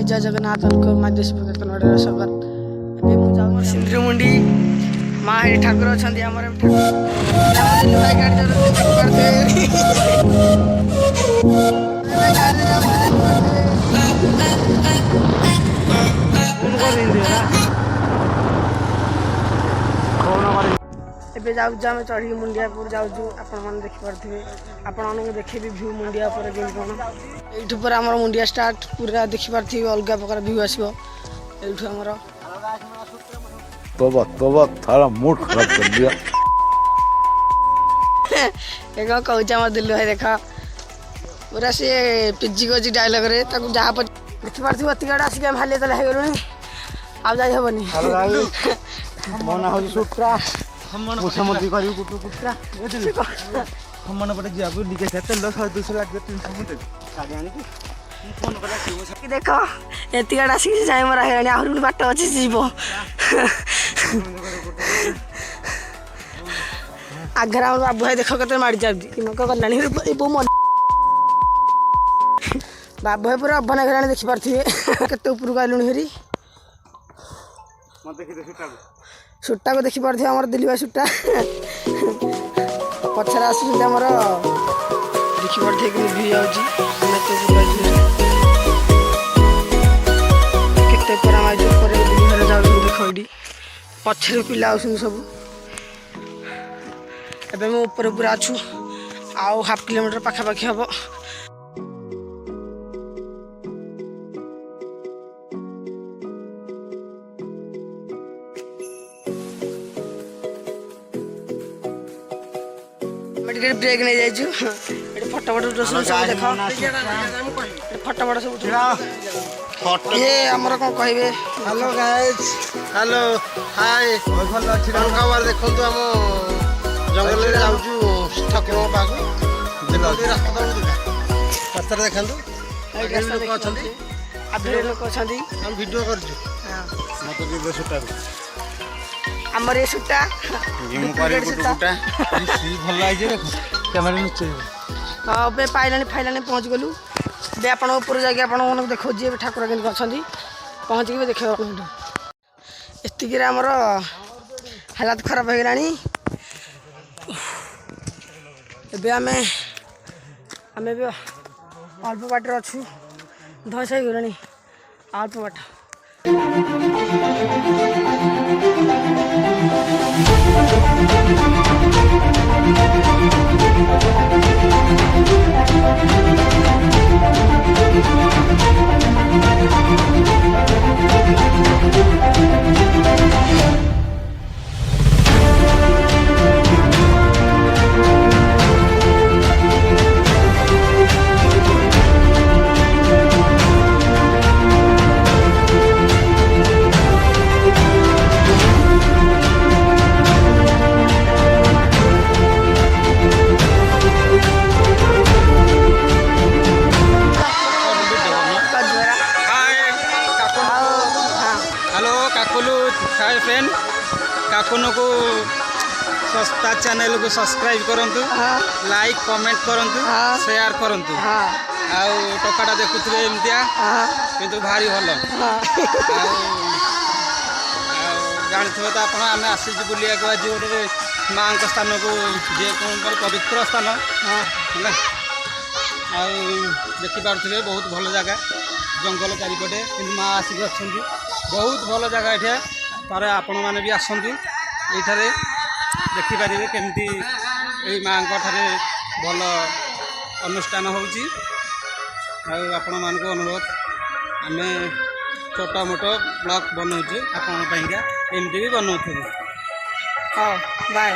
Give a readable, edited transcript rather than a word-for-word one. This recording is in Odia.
जय जगन्नाथ माध्यम स्वागत सिंधु मुंडी माँ ये ठाकुर अच्छा ଏବେ ଯାଉଛୁ ଆମେ ଚଢ଼ିକି ମୁଣ୍ଡିଆପୁର ଯାଉଛୁ ଆପଣମାନେ ଦେଖିପାରୁଥିବେ ଆପଣମାନଙ୍କୁ ଦେଖେଇବି ଭ୍ୟୁ ମୁଣ୍ଡିଆ ଉପରେ କେମିତି କ'ଣ ଏଇଠୁ ପରେ ଆମର ମୁଣ୍ଡିଆ ଷ୍ଟାର୍ଟ ପୁରା ଦେଖିପାରୁଥିବେ ଅଲଗା ପ୍ରକାର ଭ୍ୟୁ ଆସିବ ଏଇଠୁ ଆମର थारा मूड खराब कर दिया ଏ କ'ଣ କହୁଛି ଆମର ଦିଲ୍ଲୀ ଭାଇ ଦେଖ ପୁରା ସିଏ ପିଜି କରୁଛି ଡାଇଲଗ୍ରେ ତାକୁ ଯାହା ଦେଖିପାରୁଥିବ ଏତିକି ଆଡ଼େ ଆସିକି ଆମେ ହାଲିଆ ତାହେଲେ ହେଇଗଲୁଣି ଆଉ ଯାଇ ହେବନି ମୋ ନାଁ ହେଉଛି ସୁଟ୍ରା ମୁସମତି କରିବୁ କୁଟୁ କୁଟ୍ରା ହମନ ପଟେ ଯିବାକୁ ଟିକେ ତେଲ 100-200 ଲାଗିବ 300 ମୁଣ୍ଡେ ଗାଡ଼ି ଆଣିକି ଫୋନ କଲା ଦେଖ ଏତିକି ଆଡ଼େ ଆସିକି ଯାଇ ମରା ହେଇଗଲାଣି ଆହୁରି ଗୋଟେ ବାଟ ଅଛି ଯିବ ଆଗରେ ଆମର ବାବୁ ଭାଇ ଦେଖ କେତେ ମାଡ଼ି ଚାଲୁଛି କି ମକ ଗଲାଣି ବୋଉ ମନ ବାବୁ ଭାଇ ପୁରା ଅଭନା ହେଇଗଲାଣି ଦେଖିପାରୁଥିବେ କେତେ ଉପରକୁ ଆଇଲୁଣି ହେରି ସୁଟ୍ଟାକୁ ଦେଖିପାରୁଥିବେ ଆମର ଦିଲ୍ଲୀ ଭାଇ ସୁଟ୍ଟା ପଛରେ ଆସୁଛନ୍ତି ଆମର ଦେଖିପାରୁଥିବେ କେମିତି ଭି ଯାଉଛି କେତେ ପରାମାଇଜ ଉପରେ ଦିଲ୍ଲୀ ଭାଇରେ ଯାଉଛନ୍ତି ଦେଖ ଏଇଠି ପଛରେ ପିଲା ଆସୁଛନ୍ତି ସବୁ ଏବେ ମୁଁ ଉପରେ ପୁରା ଅଛୁ ଆଉ ହାଫ୍ କିଲୋମିଟର ପାଖାପାଖି ହେବ ଟିକେ ବ୍ରେକ୍ ନେଇ ଯାଇଛୁ ଏଠି ଫଟୋ ଫଟୋ ସବୁ ଦେଖ ଫଟୋ ଫଟୋ ସବୁ ଇଏ ଆମର କ'ଣ କହିବେ ହ୍ୟାଲୋ ଗାଇଜ୍ ହ୍ୟାଲୋ ହାଏ ଭଲ ଅଛି ଖବର ଦେଖନ୍ତୁ ଆମ ଜଙ୍ଗଲରେ ଯାଉଛୁ ଠାକୁରଙ୍କ ପାଖକୁ ରାସ୍ତାରେ ଦେଖନ୍ତୁ ଲୋକ ଅଛନ୍ତି ଲୋକ ଅଛନ୍ତି ଆମେ ଭିଡ଼ିଓ କରୁଛୁ ମତେ ଯିବେ ସୁଟାରୁ ଆମର ଏ ସୁଟା ଭଲ ହେଇଛି କ୍ୟାମେରା ନିଶ୍ଚୟ ହଁ ଏବେ ଫାଇଲାଣି ପହଞ୍ଚି ଗଲୁ ଏବେ ଆପଣଙ୍କ ଉପରୁ ଯାଇକି ଆପଣମାନଙ୍କୁ ଦେଖାଉଛି ଏବେ ଠାକୁର କେମିତି ଅଛନ୍ତି ପହଞ୍ଚିକି ବି ଦେଖେଇବ ଆପଣଙ୍କଠୁ ଏତିକିରେ ଆମର ହାଲତ ଖରାପ ହେଇଗଲାଣି ଏବେ ଆମେ ଏବେ ଅଳ୍ପ ବାଟରେ ଅଛୁ ଧସ ହେଇଗଲାଣି ଅଳ୍ପ ବାଟ हाय फ्रेंड काकुन को सस्ता चैनल को सब्सक्राइब करंतु लाइक कमेंट करंतु शेयर करंतु आउ टकाटा देखुथिबे एमतिया किंतु भारी भलो जानथिबे त आपण आमे आसी बुलिया को आज गोटे मां का स्थान को जे कोन पवित्र स्थान हैला आउ देखि पारथिबे बहुत भलो जगह जंगल चारिपटे किंतु मां आसी अछंती बहुत भलो जगह एठे तारे आपण माने भी आसंती एठारे देखि पारिबे केमती ए मां को ठारे भलो अनुष्ठान होउची आ आपण मान को अनुरोध आमे छोटा मोटो ब्लॉग बनाउछु आपण पइका एमती भी बनाउछु। हां बाय।